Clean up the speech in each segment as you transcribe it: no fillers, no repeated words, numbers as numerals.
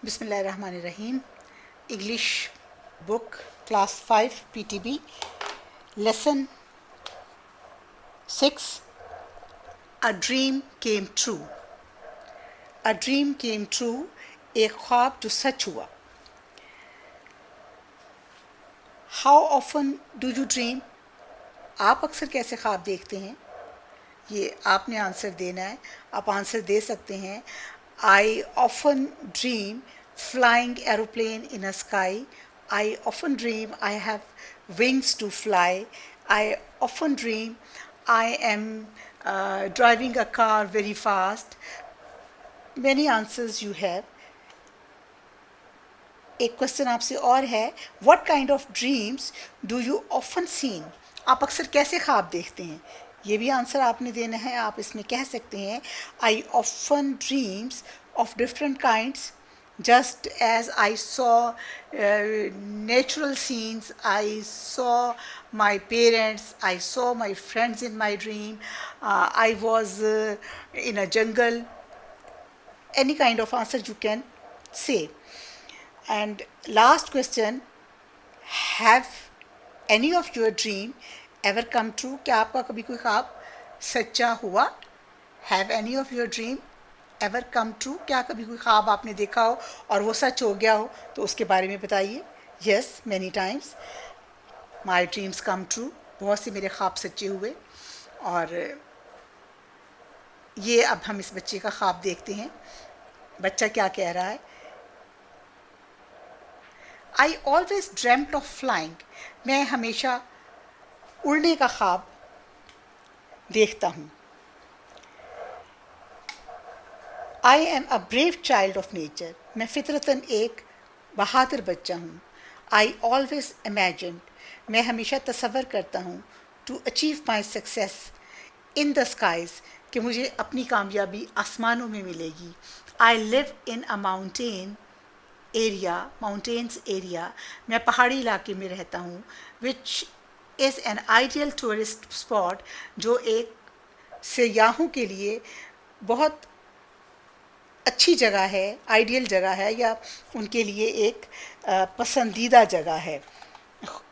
Bismillahirrahmanirrahim. English book, class 5, PTB, lesson 6. A dream came true. A dream came true. एक ख्वाब जो सच हुआ. How often do you dream? आप अक्सर कैसे ख्वाब देखते हैं? ये आपने आंसर देना है. आप आंसर दे सकते हैं. I often dream flying aeroplane in a sky. I often dream I have wings to fly. I often dream I am driving a car very fast. Many answers you have. एक question आपसे और है, What kind of dreams do you often see? आप अक्सर कैसे ख्वाब देखते हैं? ये भी आंसर आपने देना है. आप इसमें कह सकते हैं I often dreams of different kinds, just as I saw natural scenes, I saw my parents, I saw my friends in my dream, I was in a jungle. Any kind of answer you can say. And last question, have any of your dream ever come true? क्या आपका कभी कोई ख्वाब सच्चा हुआ? Have any of your dream ever come true? क्या कभी कोई ख्वाब आपने देखा हो और वो सच हो गया हो? तो उसके बारे में बताइए. Yes, many times my dreams come true. बहुत से मेरे ख्वाब सच्चे हुए. और ये अब हम इस बच्चे का ख्वाब देखते हैं. बच्चा क्या कह रहा है? I always dreamt of flying. मैं हमेशा उड़ने का ख्वाब देखता हूँ. I am a brave child of nature. मैं फितरतन एक बहादुर बच्चा हूँ. I always imagined. मैं हमेशा तसव्वुर करता हूँ to achieve my success in the skies. कि मुझे अपनी कामयाबी आसमानों में मिलेगी. I live in a mountains area. मैं पहाड़ी इलाके में रहता हूँ. Which is an ideal tourist spot. जो एक सयाहों के लिए बहुत अच्छी जगह है, आइडियल जगह है या उनके लिए एक पसंदीदा जगह है,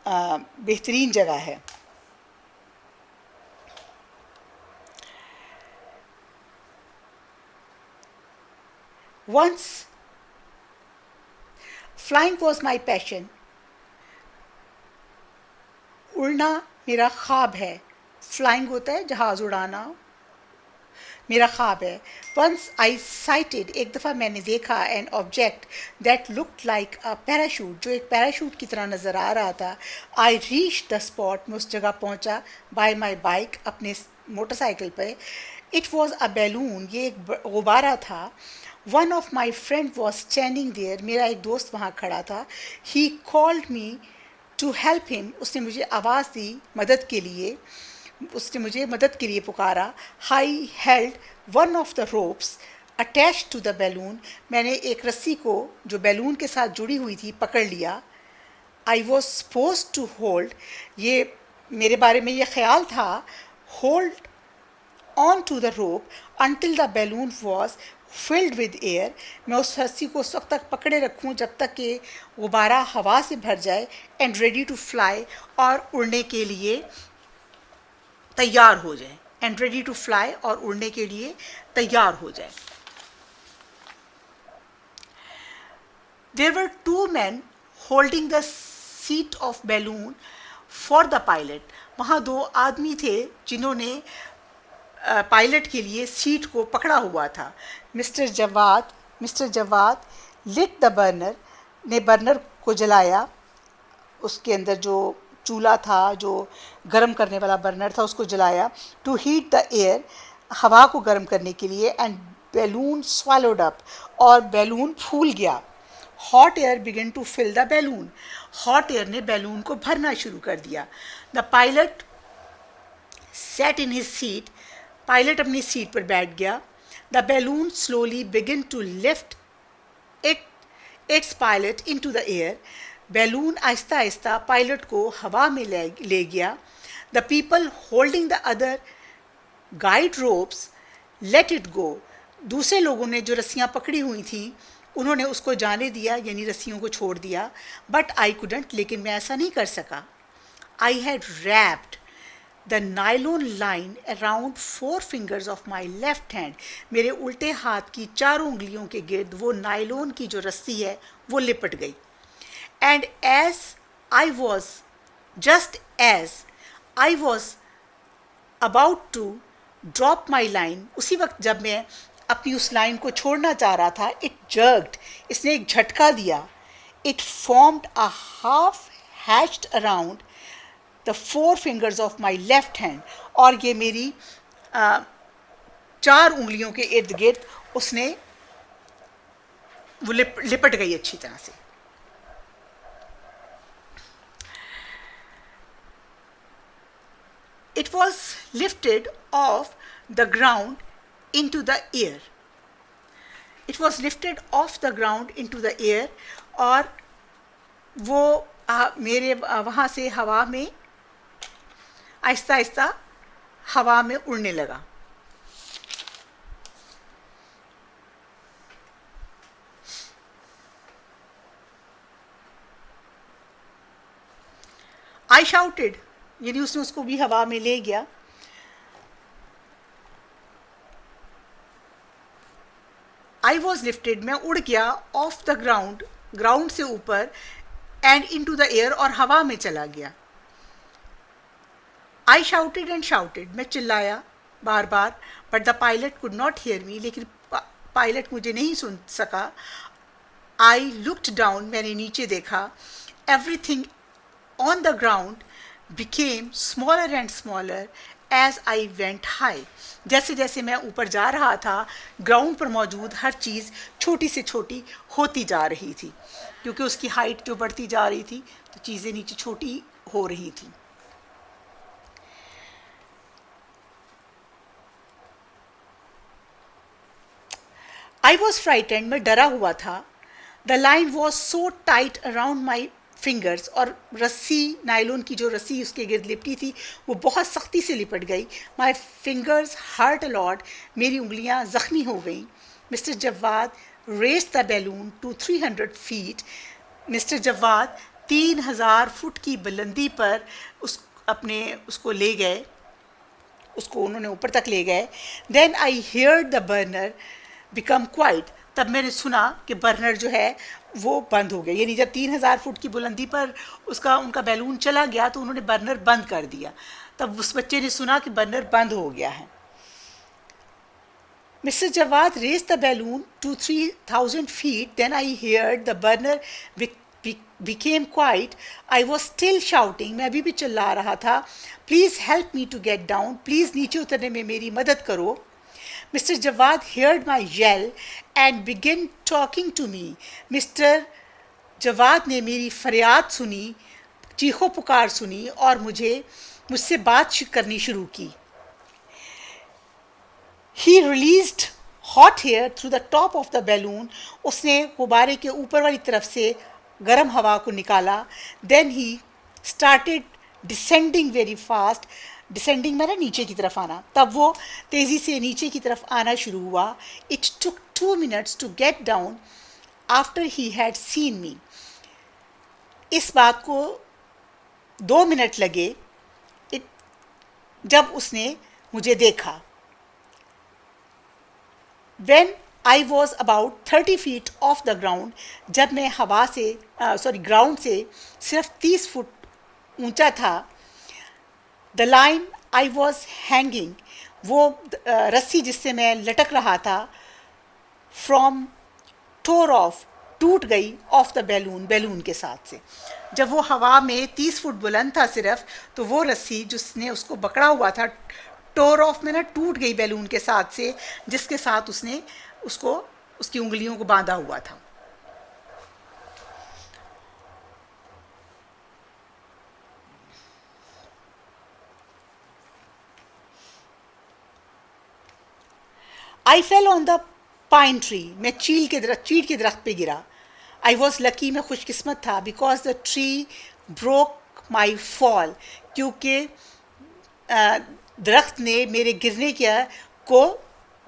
बेहतरीन जगह है. Once flying was my passion. उड़ना मेरा ख्वाब है. फ्लाइंग होता है जहाज़ उड़ाना. मेरा ख्वाब है. Once I sighted, एक दफ़ा मैंने देखा an object that looked like a parachute, जो एक पैराशूट की तरह नज़र आ रहा था. I reached the spot, मैं उस जगह पहुंचा by my bike, अपने मोटरसाइकिल पे. It was a balloon, ये एक गुब्बारा था. One of my friend was standing there, मेरा एक दोस्त वहाँ खड़ा था. He called me to help him, उसने मुझे आवाज़ दी मदद के लिए. उसने मुझे मदद के लिए पुकारा. I held one of the ropes attached to the balloon. मैंने एक रस्सी को जो बैलून के साथ जुड़ी हुई थी पकड़ लिया. I was supposed to hold, ये मेरे बारे में ये ख्याल था, hold on to the rope until the balloon was filled with air. मैं उस रस्सी को उस वक्त तक पकड़े रखूं जब तक कि गुब्बारा हवा से भर जाए. and ready to fly, और उड़ने के लिए तैयार हो जाए. and ready to fly, और उड़ने के लिए तैयार हो जाए. There were two men holding the seat of balloon for the pilot. वहाँ दो आदमी थे जिन्होंने पायलट के लिए सीट को पकड़ा हुआ था. Mister Jawad lit the burner, ने बर्नर को जलाया. उसके अंदर जो चूल्हा था, जो गर्म करने वाला बर्नर था, उसको जलाया. टू हीट द एयर, हवा को गर्म करने के लिए. एंड बैलून swallowed up, और बैलून फूल गया. Hot air began to fill the balloon, hot air ने बैलून को भरना शुरू कर दिया. The pilot sat in his seat, pilot अपनी सीट पर बैठ गया. The balloon slowly began to lift its pilot into the air. बैलून आहिस्ता आहिस्ता पायलट को हवा में ले गया. The people holding the other guide ropes let it गो. दूसरे लोगों ने जो रस्सियाँ पकड़ी हुई थी उन्होंने उसको जाने दिया, यानी रस्सियों को छोड़ दिया. बट आई कुडंट, लेकिन मैं ऐसा नहीं कर सका. I had wrapped the nylon line around 4 fingers of my left hand. मेरे उल्टे हाथ की 4 उंगलियों के गिर्द वो नायलॉन की जो रस्सी है वो लिपट गई. And as I was just as I was about to drop my line, उसी वक्त जब मैं अपनी उस लाइन को छोड़ना चाह रहा था, इट जर्क्ड, इसने एक झटका दिया. It formed a half hatched around the 4 fingers of my left hand, और ये मेरी 4 उंगलियों के इर्द गिर्द उसने वो लिपट गई अच्छी तरह से. It was lifted off the ground into the air. It was lifted off the ground into the air, और वो मेरे वहाँ से हवा में आहिस्ता आहिस्ता हवा में उड़ने लगा. I shouted, यानी उसने उसको भी हवा में ले गया. आई वॉज लिफ्टेड, मैं उड़ गया, ऑफ द ग्राउंड, ग्राउंड से ऊपर, and into the air, और हवा में चला गया. आई शाउटेड एंड शाउटेड, मैं चिल्लाया बार बार. But the pilot could not hear me, लेकिन पायलट मुझे नहीं सुन सका. आई लुक्ड डाउन, मैंने नीचे देखा. Everything on the ground became smaller and smaller as I went high. जैसे जैसे मैं ऊपर जा रहा था, ग्राउंड पर मौजूद हर चीज़ छोटी से छोटी होती जा रही थी, क्योंकि उसकी हाइट जो बढ़ती जा रही थी तो चीज़ें नीचे छोटी हो रही थी. I was frightened, मैं डरा हुआ था. The line was so tight around my fingers, और रस्सी, नायलॉन की जो रस्सी उसके गिर्द लिपटी थी वो बहुत सख्ती से लिपट गई. My fingers hurt a lot, मेरी उंगलियां ज़ख्मी हो गई. Mister Jawad raised the balloon to 300 feet. Mister Jawad 3000 foot की बुलंदी पर उसको ले गए, उसको उन्होंने ऊपर तक ले गए. Then I heard the burner become quiet, तब मैंने सुना कि बर्नर जो है वो बंद हो गया. यानी जब 3000 फुट की बुलंदी पर उनका बैलून चला गया तो उन्होंने बर्नर बंद कर दिया. तब उस बच्चे ने सुना कि बर्नर बंद हो गया है. Mister Jawad raise the balloon to 3000 feet. Then I heard the burner became quiet. I was still shouting, मैं अभी भी चिल्ला रहा था. Please help me to get down, please नीचे उतरने में मेरी मदद करो. Mr. Jawad heard my yell and began talking to me. Mr. Jawad ने मेरी फरियाद सुनी, चीखो पुकार सुनी, और मुझसे बात करनी शुरू की. He released hot air through the top of the balloon. उसने गुब्बारे के ऊपर वाली तरफ से गर्म हवा को निकाला. Then he started descending very fast. Descending में ना नीचे की तरफ आना, तब वो तेज़ी से नीचे की तरफ आना शुरू हुआ. It took 2 minutes to get down after he had seen me. इस बात को 2 मिनट लगे जब उसने मुझे देखा. When I was about 30 feet off the ground, जब मैं ग्राउंड से सिर्फ 30 फुट ऊंचा था. The line I was hanging, वो रस्सी जिससे मैं लटक रहा था, फ्रॉम टोर ऑफ, टूट गई, ऑफ द बैलून के साथ से. जब वो हवा में 30 फुट बुलंद था सिर्फ, तो वो रस्सी जिसने उसको पकड़ा हुआ था, टोर ऑफ में ना टूट गई बैलून के साथ से, जिसके साथ उसने उसकी उंगलियों को बांधा हुआ था. I fell on the pine tree, मैं चीड़ के दरख्त पे गिरा. आई वॉज लकी, मैं खुशकिस्मत था, because the tree broke my fall, क्योंकि दरख्त ने मेरे गिरने को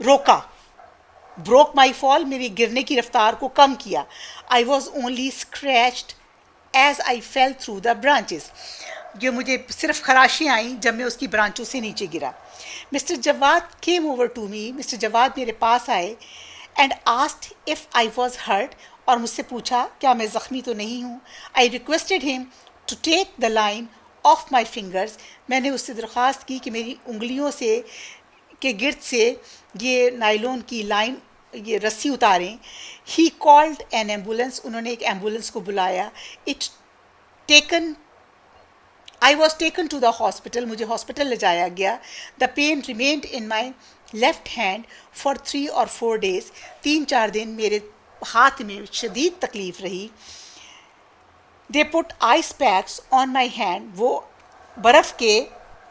रोका. ब्रोक माई फॉल, मेरी गिरने की रफ्तार को कम किया. I was only scratched as I fell through the branches, जो मुझे सिर्फ खराशियाँ आई जब मैं उसकी ब्रांचों से नीचे गिरा. Mister Jawad came over to me, mister Jawad मेरे पास आए and asked if I was hurt, और मुझसे पूछा क्या मैं ज़ख्मी तो नहीं हूँ. I requested him to take the line off my fingers, मैंने उससे दरख्वास्त की कि मेरी उंगलियों से के गिर्द से ये नायलॉन की लाइन, ये रस्सी उतारें. ही कॉल्ड एन एम्बुलेंस, उन्होंने एक एम्बुलेंस को बुलाया. It taken I was taken to the hospital, मुझे हॉस्पिटल ले जाया गया. The pain remained in my left hand for 3 or 4 days, 3-4 दिन मेरे हाथ में शदीद तकलीफ़ रही. They put ice packs on my hand, वो बर्फ़ के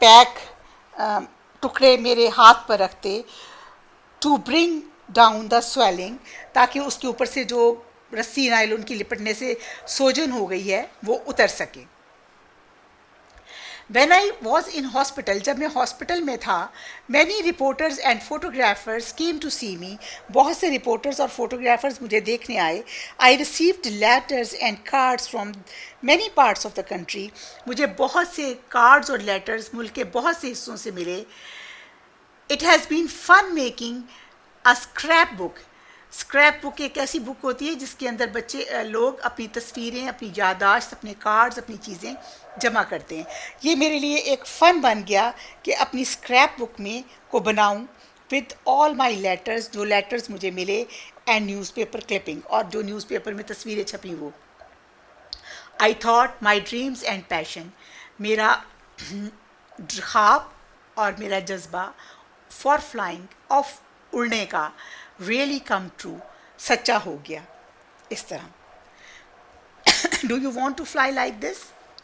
पैक टुकड़े मेरे हाथ पर रखते. To bring down the swelling, ताकि उसके ऊपर से जो रस्सी नायलॉन की लिपटने से सोजन हो गई है वो उतर सके. When I was in hospital, जब मैं हॉस्पिटल में था, many reporters and photographers came to see me, बहुत से रिपोर्टर्स और फोटोग्राफर्स मुझे देखने आए. I received letters and cards from many parts of the country, मुझे बहुत से कार्ड्स और लेटर्स मुल्क के बहुत से हिस्सों से मिले. It has been fun making a scrapbook. Scrap book एक ऐसी बुक होती है जिसके अंदर बच्चे लोग अपनी तस्वीरें, अपनी यादाश्त, अपने कार्ड्स, अपनी चीज़ें जमा करते हैं. ये मेरे लिए एक फ़न बन गया कि अपनी स्क्रैप बुक में को बनाऊं विद ऑल माई लेटर्स, जो लेटर्स मुझे मिले, एंड न्यूज़पेपर क्लिपिंग, और जो न्यूज़पेपर में तस्वीरें छपी वो. I thought my dreams and passion, मेरा ख्वाब और मेरा जज्बा फॉर फ्लाइंग, ऑफ उड़ने का, रियली कम ट्रू, सच्चा हो गया. इस तरह. Do you want to fly like this?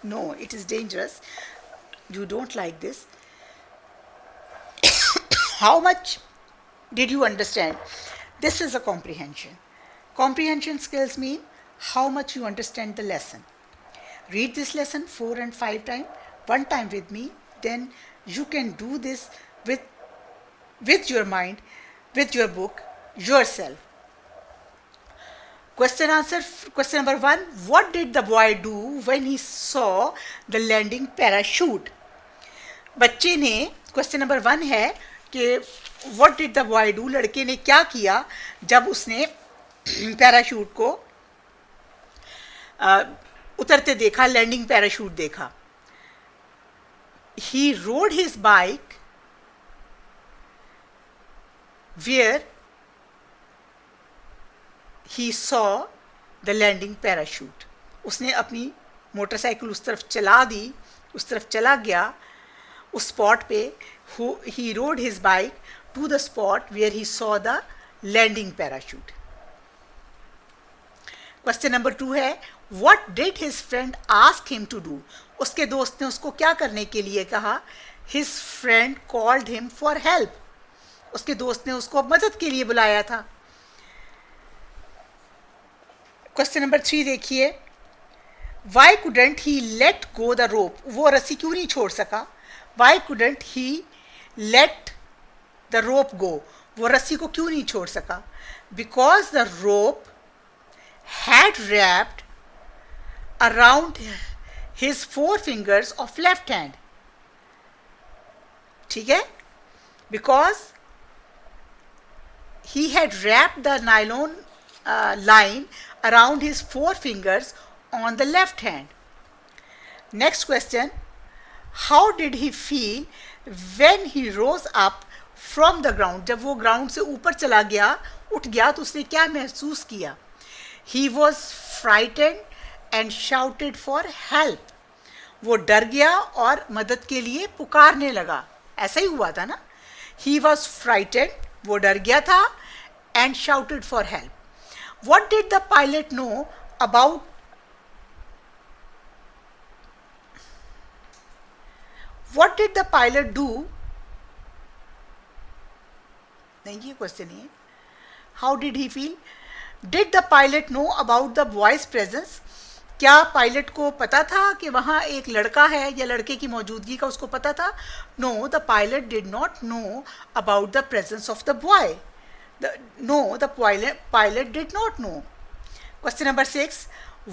No, it is dangerous. You don't like this. How much did you understand? This is a comprehension. Comprehension skills mean how much you understand the lesson. Read this lesson 4 and 5 times, one time with me, then you can do this with your mind, with your book, yourself. Question answer. Question number 1. What did the boy do when he saw the landing parachute? बच्चे ने, question number 1 है कि what did the boy do, लड़के ने क्या किया जब उसने पैराशूट को उतरते देखा, लैंडिंग पैराशूट देखा. He rode his bike where he saw the landing parachute. उसने अपनी मोटरसाइकिल उस तरफ चला दी, उस तरफ चला गया, उस स्पॉट पे. He rode his bike to the spot where he saw the landing parachute. Question number 2 है what did his friend ask him to do. उसके दोस्त ने उसको क्या करने के लिए कहा. His friend called him for help. उसके दोस्त ने उसको मदद के लिए बुलाया था. क्वेश्चन नंबर 3 देखिए. Why couldn't he let go the rope. वो रस्सी क्यों नहीं छोड़ सका. Why couldn't he let the rope go. वो रस्सी को क्यों नहीं छोड़ सका. Because the rope had wrapped around his 4 fingers of left hand. ठीक है. Because he had wrapped the nylon line around his 4 fingers on the left hand. Next question. How did he feel when he rose up from the ground. जब वो ground से ऊपर चला गया, उठ गया, तो उसने क्या महसूस किया. He was frightened and shouted for help. वो डर गया और मदद के लिए पुकारने लगा. ऐसा ही हुआ था ना. He was frightened, वो डर गया था, and shouted for help. What did the pilot know about what did the pilot do. नहीं, ये क्वेश्चन नहीं है. How did he feel? Did the pilot know about the boy's presence? क्या pilot को पता था कि वहाँ एक लड़का है या लड़के की मौजूदगी का उसको पता था. No, the pilot did not know about the presence of the boy. No, the pilot did not know. Question number 6.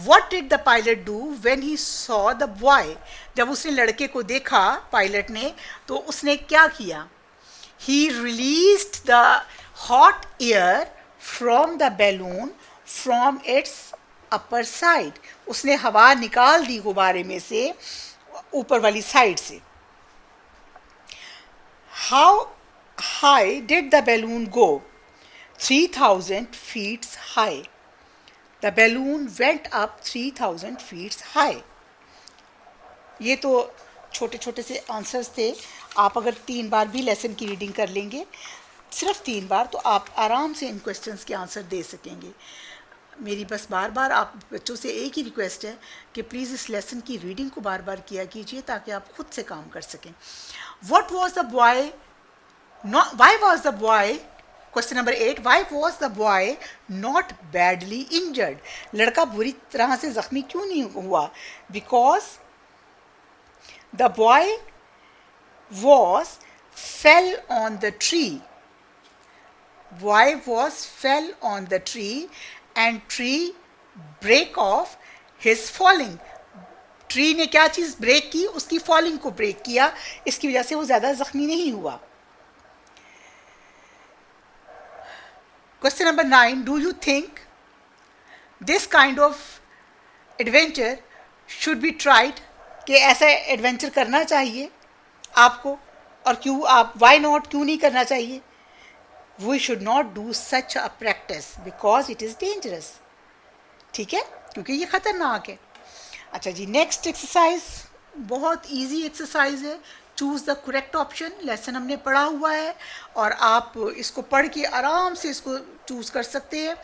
What did the pilot do when he saw the boy? जब उसने लड़के को देखा पायलट ने तो उसने क्या किया? He released the hot air from the balloon from its upper side. उसने हवा निकाल दी गुब्बारे में से ऊपर वाली साइड से. How high did the balloon go? 3000 feet high. The balloon went up 3000 feet high. ये तो छोटे छोटे से आंसर्स थे. आप अगर 3 बार भी लेसन की रीडिंग कर लेंगे, सिर्फ 3 बार, तो आप आराम से इन क्वेश्चंस के आंसर दे सकेंगे. मेरी बस बार बार आप बच्चों से एक ही रिक्वेस्ट है कि प्लीज़ इस लेसन की रीडिंग को बार बार किया कीजिए ताकि आप खुद से काम कर सकें. What was the boy? Why was the boy? Question number 8. Why was the boy not badly injured? लड़का बुरी तरह से जख्मी क्यों नहीं हुआ? Because the boy was fell on the tree. Boy was fell on the tree and tree break off his falling. Tree ने क्या चीज़ ब्रेक की? उसकी फॉलिंग को ब्रेक किया. इसकी वजह से वो ज़्यादा ज़ख्मी नहीं हुआ. Question number 9. Do you think this kind of adventure should be tried? कि ऐसा एडवेंचर करना चाहिए आपको, और क्यों आप why not क्यों नहीं करना चाहिए? We should not do such a practice because it is dangerous. ठीक है, क्योंकि ये ख़तरनाक है. अच्छा जी, नेक्स्ट एक्सरसाइज बहुत इजी एक्सरसाइज है. Choose the correct option. Lesson हमने पढ़ा हुआ है और आप इसको पढ़ के आराम से इसको चूज़ कर सकते हैं.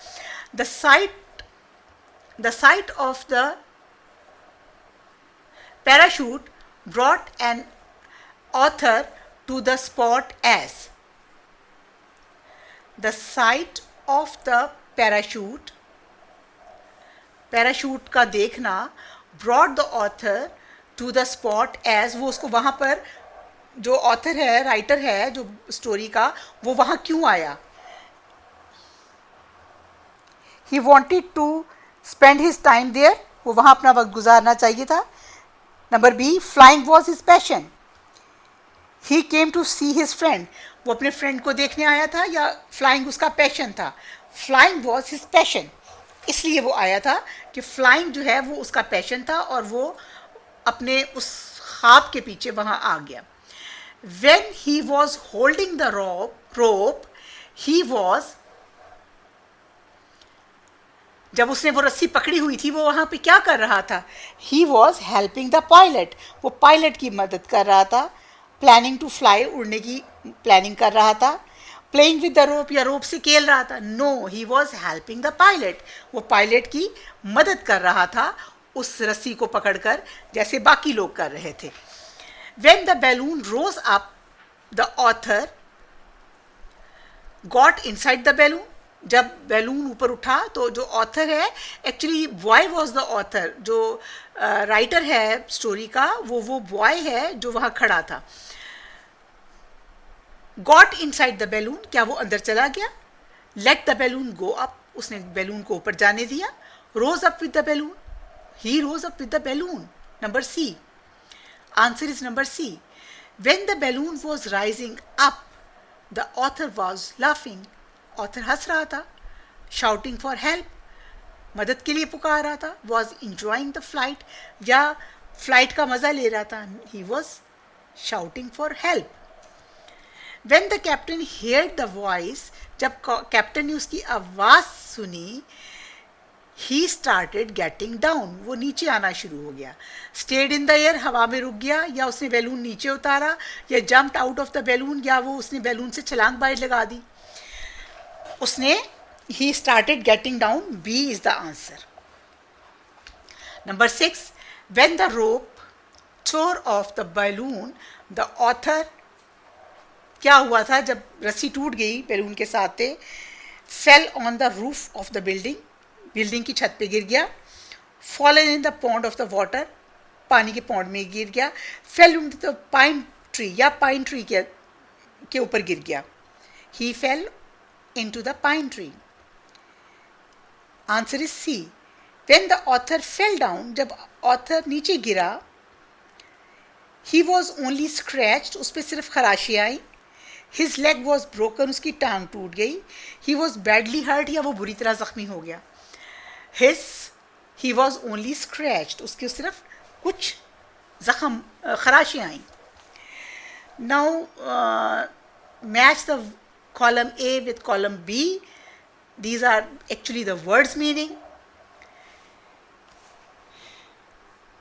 The sight of the parachute brought an author to the spot as. The sight of the parachute का देखना brought the author to the spot as, वो उसको वहाँ पर, जो ऑथर है, राइटर है जो स्टोरी का, वो वहाँ क्यों आया? He wanted to spend his time there. वो वहाँ अपना वक्त गुजारना चाहिए था. Number B. Flying was his passion. He came to see his friend. वो अपने फ्रेंड को देखने आया था या फ्लाइंग उसका पैशन था? Flying was his passion. इसलिए वो आया था कि फ्लाइंग जो है वो उसका पैशन था और वो अपने उस ख्वाब के पीछे वहाँ आ गया. When he was holding the rope, he was, जब उसने वो रस्सी पकड़ी हुई थी वो वहाँ पे क्या कर रहा था? He was helping the pilot. वो पायलट की मदद कर रहा था. Planning to fly, उड़ने की प्लानिंग कर रहा था. प्लेइंग विद द रोप, या रोप से खेल रहा था? No, he was helping the pilot. वो पायलट की मदद कर रहा था उस रस्सी को पकड़कर, जैसे बाकी लोग कर रहे थे. When the balloon rose up the author got inside the balloon. जब बैलून ऊपर उठा तो जो ऑथर है, actually boy was the author, जो राइटर है स्टोरी का, वो बॉय है जो वहाँ खड़ा था. गॉट इनसाइड द बैलून, क्या वो अंदर चला गया? Let the balloon go up, उसने बैलून को ऊपर जाने दिया. Rose up with the balloon, he rose up with the balloon. Number C. Answer is number C. When the balloon was rising up the author was laughing. Author हंस रहा था. Shouting for help, मदद के लिए पुकार रहा था. Was enjoying the flight, या फ्लाइट का मज़ा ले रहा था. He was shouting for help. When the captain heard the voice, जब कैप्टन ने उसकी आवाज़ सुनी, he started getting down. वो नीचे आना शुरू हो गया. Stayed in the air, हवा में रुक गया, या उसने बैलून नीचे उतारा, या jumped out of the balloon, या वो उसने बैलून से छलांग बाहर लगा दी. उसने he started getting down. B is the answer. Number 6. When the rope tore off the balloon, the author, क्या हुआ था जब रस्सी टूट गई बैलून के साथ थे? Fail on the roof of the building, building की छत पे गिर गया. Fallen in the pond of the water, पानी के पॉन्ड में गिर गया. Fail in the pine tree, या पाइन ट्री के ऊपर गिर गया. ही fail into the pine tree. Answer is C. When the author fell down, जब author नीचे गिरा, he was only scratched, उस पर सिर्फ खराशी आई. His leg was broken, उसकी टांग टूट गई. He was badly hurt, या वो बुरी तरह जख्मी हो गया. He was only scratched, उसके सिर्फ कुछ जख्म खराशी आई. Now match the column A with column B. These are actually the words meaning.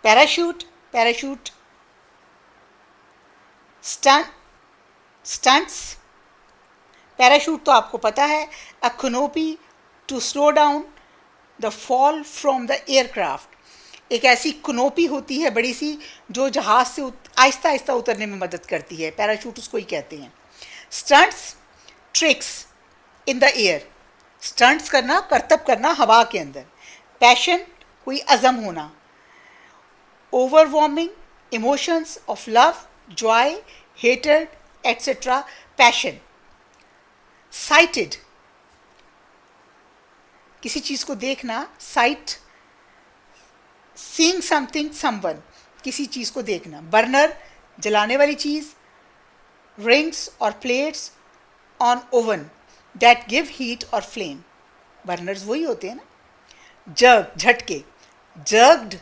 Parachute, parachute. Stunts. Parachute तो आपको पता है. A canopy to slow down the fall from the aircraft. एक ऐसी कनोपी होती है बड़ी सी जो जहाज से आहिस्ता आहिस्ता उतरने में मदद करती है. पैराशूट उसको ही कहते हैं. Stunts, tricks in the air. Stunts करना, करतब करना हवा के अंदर. पैशन, कोई अज़म होना. Overwhelming, emotions of love, joy, हेटेड, एट्सेट्रा. पैशन. साइटेड, किसी चीज़ को देखना. साइट, सीइंग समथिंग, समवन, किसी चीज़ को देखना. बर्नर, जलाने वाली चीज़. रिंग्स और plates on oven that give heat और फ्लेम. बर्नर्स वही होते हैं ना. जर्ग, झटके. Jerked,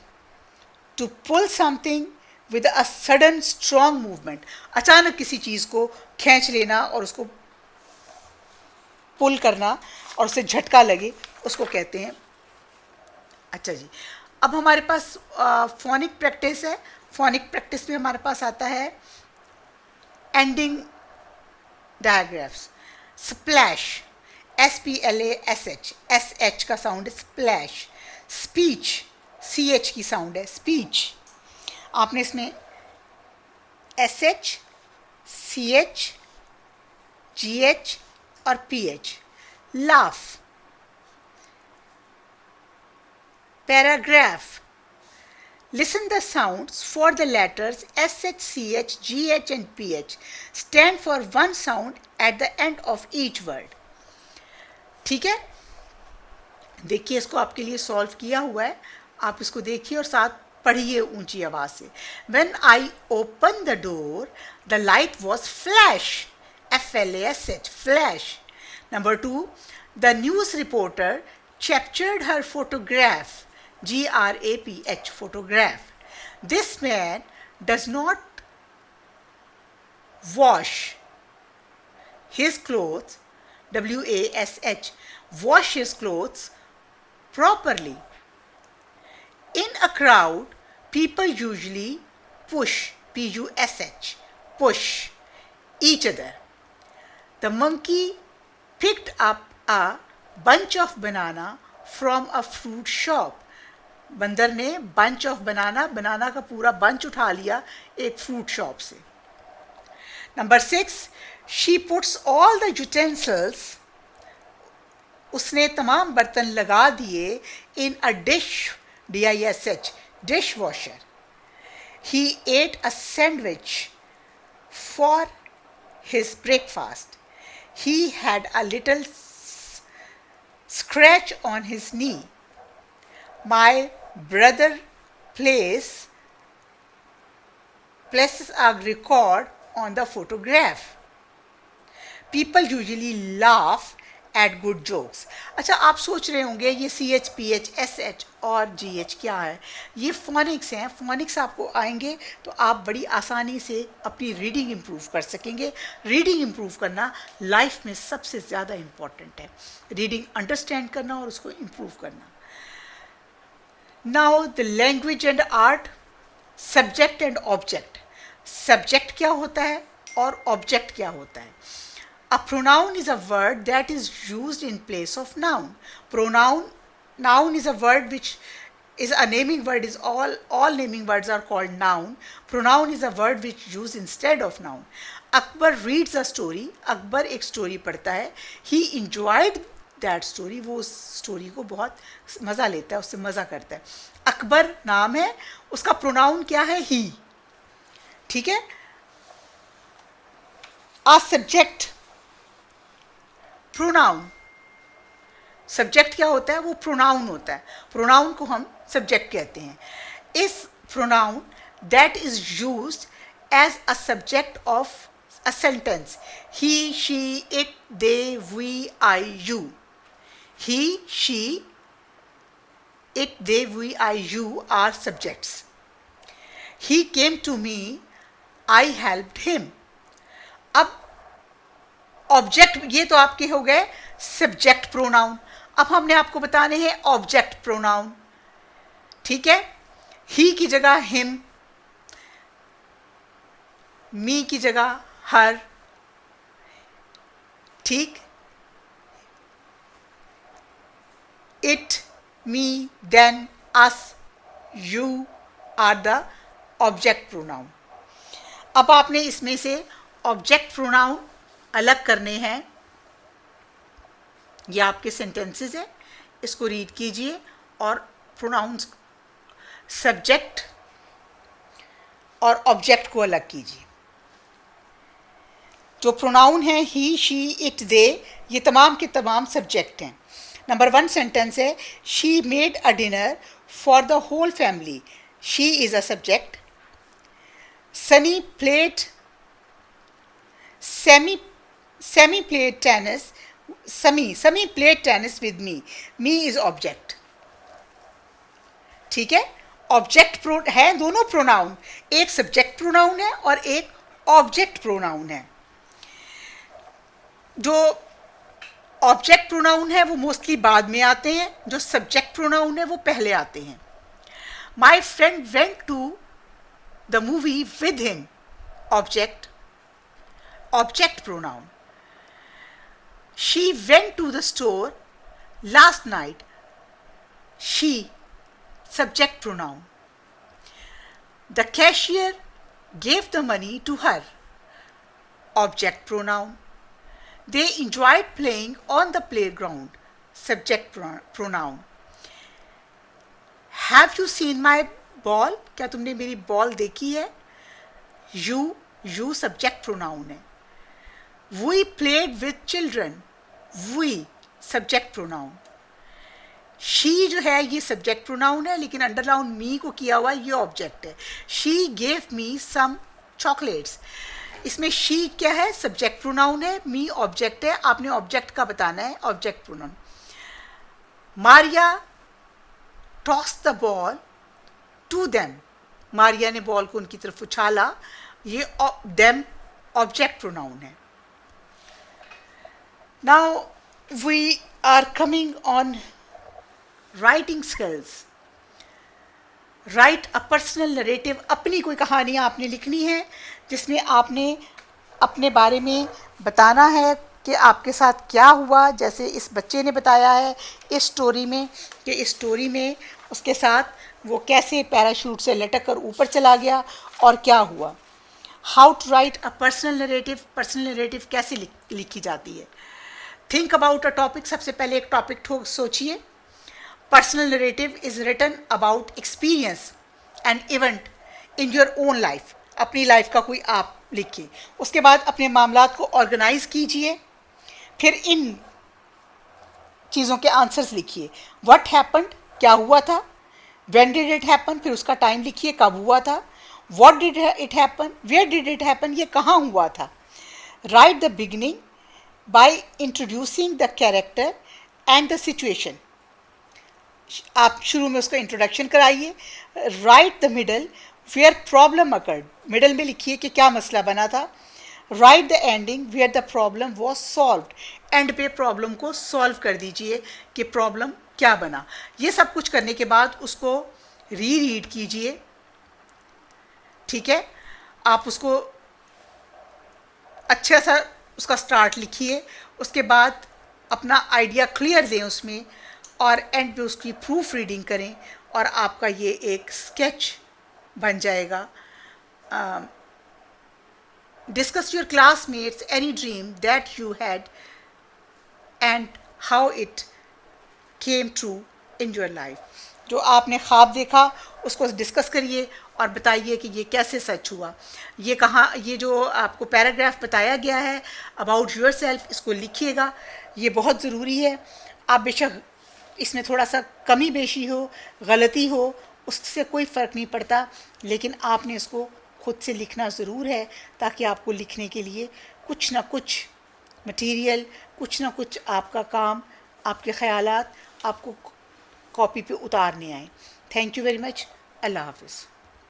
to pull something with a sudden strong movement. अचानक किसी चीज़ को खींच लेना और उसको पुल करना और उसे झटका लगे, उसको कहते हैं. अच्छा जी, अब हमारे पास फोनिक प्रैक्टिस है. फोनिक प्रैक्टिस में हमारे पास आता है एंडिंग डायग्राफ्स. स्प्लैश, SPLASH, SH का साउंड है स्प्लैश. स्पीच, CH की साउंड है स्पीच. आपने इसमें SH, CH, GH और PH. Laugh. Paragraph. Listen the sounds for the letters SH, CH, GH and PH. Stand for one sound at the end of each word. ठीक है, देखिए इसको आपके लिए सॉल्व किया हुआ है. आप इसको देखिए और साथ पढ़िए ऊंची आवाज से. When I opened the door, the light was flash. FLASH, flash. Number 2, the news reporter captured her photograph. GRAPH, photograph. This man does not wash his clothes. WASH, wash his clothes properly. In a crowd, people usually push, PUSH, push each other. The monkey picked up a bunch of banana from a fruit shop. बंदर ने bunch of बनाना का पूरा bunch उठा लिया एक fruit shop से. Number 6, she puts all the utensils. उसने तमाम बर्तन लगा दिए in a dish, DISH, dishwasher. He ate a sandwich for his breakfast. He had a little scratch on his knee. My brother places a record on the photograph. People usually laugh at good jokes. अच्छा, आप सोच रहे होंगे ये CH, PH, SH और GH क्या है. ये फोनिक्स हैं. फोनिक्स आपको आएंगे तो आप बड़ी आसानी से अपनी रीडिंग इम्प्रूव कर सकेंगे. रीडिंग इम्प्रूव करना लाइफ में सबसे ज़्यादा इम्पॉर्टेंट है. रीडिंग अंडरस्टैंड करना और उसको इम्प्रूव करना. Now the language and art, subject and object. Subject क्या होता है और object क्या होता है. A pronoun is a word that is used in place of noun. Noun is a word which is a naming word. Is all naming words are called noun. Pronoun is a word which used instead of noun. Akbar reads a story. Akbar एक story पढ़ता है. He enjoyed that story. वो उस story को बहुत मज़ा लेता है, उससे मज़ा करता है. अकबर नाम है, उसका प्रोनाउन क्या है? ही. ठीक है. आ सब्जेक्ट प्रोनाउन, सब्जेक्ट क्या होता है, वो प्रोनाउन होता है, प्रोनाउन को हम सब्जेक्ट कहते हैं. Is pronoun that is used as a subject of a sentence. He, she, it, they, we, I, you. He, she, it, they, we, I, you are subjects. He came to me, I helped him. अब object, ये तो आपके हो गए subject pronoun. अब हमने आपको बताने हैं ऑब्जेक्ट प्रोनाउन. ठीक है, ही की जगह हिम, मी की जगह हर. ठीक, it, me, then, us, you are the object pronoun. अब आपने इसमें से ऑब्जेक्ट प्रोनाउन अलग करने हैं. ये आपके सेंटेंसेस है, इसको रीड कीजिए और प्रोनाउंस, सब्जेक्ट और ऑब्जेक्ट को अलग कीजिए. जो प्रोनाउन है ही, शी, इट, दे, ये तमाम के तमाम सब्जेक्ट हैं. नंबर 1 सेंटेंस है, she made a dinner for the whole family. She is a subject. Sunny played, Semi played tennis. Sami played tennis with me. Me is object. ठीक है, object है दोनों प्रोनाउन, एक सब्जेक्ट प्रोनाउन है और एक object pronoun है. जो ऑब्जेक्ट प्रोनाउन है वो मोस्टली बाद में आते हैं, जो सब्जेक्ट प्रोनाउन है वो पहले आते हैं. My friend went to the movie with him. Object, object pronoun. She went to the store last night. She, subject pronoun. The cashier gave the money to her. Object pronoun. They enjoyed playing on the playground. Subject pronoun. Have you seen my ball? क्या तुमने मेरी ball देखी है? You subject pronoun है. We played with children. We, subject pronoun. She जो है ये subject pronoun है, लेकिन अंडरलाइन me को किया हुआ ये ऑब्जेक्ट है. She gave me some chocolates. इसमें she क्या है, subject pronoun है, me ऑब्जेक्ट है. आपने ऑब्जेक्ट का बताना है, object pronoun. Maria tossed the ball to them. Maria ने बॉल को उनकी तरफ उछाला. ये them ऑब्जेक्ट pronoun है. Now we are coming on writing skills. Write a personal narrative. अपनी कोई कहानी आपने लिखनी है जिसमें आपने अपने बारे में बताना है कि आपके साथ क्या हुआ. जैसे इस बच्चे ने बताया है इस स्टोरी में कि इस स्टोरी में उसके साथ वो कैसे पैराशूट से लटक कर ऊपर चला गया और क्या हुआ. How to write a personal narrative. Personal narrative कैसे लिखी जाती है. Think about a topic. सबसे पहले एक टॉपिक सोचिए. Personal narrative is written about experience and event in your own life. अपनी लाइफ का कोई आप लिखिए. उसके बाद अपने मामलात को ऑर्गेनाइज कीजिए. फिर इन चीज़ों के आंसर्स लिखिए. व्हाट हैपेंड, क्या हुआ था. व्हेन डिड इट हैपन, फिर उसका टाइम लिखिए कब हुआ था. What did it happen, where did it happen, ये कहाँ हुआ था. Write the beginning by introducing the character and the situation. आप शुरू में उसका इंट्रोडक्शन कराइए. Write the middle where problem occurred. Middle में लिखिए कि क्या मसला बना था. Write the ending where the problem was solved. End पे प्रॉब्लम को सॉल्व कर दीजिए कि प्रॉब्लम क्या बना. ये सब कुछ करने के बाद उसको रीड कीजिए. ठीक है, आप उसको अच्छा सा उसका स्टार्ट लिखिए. उसके बाद अपना आइडिया क्लियर दें उसमें और एंड पे उसकी प्रूफ रीडिंग करें और आपका ये एक स्केच बन जाएगा. Discuss your classmates any dream that you had and how it came true in your life. जो आपने ख्वाब देखा उसको डिस्कस करिए और बताइए कि ये कैसे सच हुआ। ये कहाँ, ये जो आपको पैराग्राफ बताया गया है अबाउट योर सेल्फ, इसको लिखिएगा, ये बहुत ज़रूरी है। आप बेशक इसमें थोड़ा सा कमी बेशी हो, गलती हो, उससे कोई फ़र्क नहीं पड़ता, लेकिन आपने इसको खुद से लिखना ज़रूर है, ताकि आपको लिखने के लिए कुछ ना कुछ मटेरियल, कुछ ना कुछ आपका काम, आपके ख़यालात आपको कॉपी पे उतारने आए। Thank you very much. अल्लाह हाफ़िज़।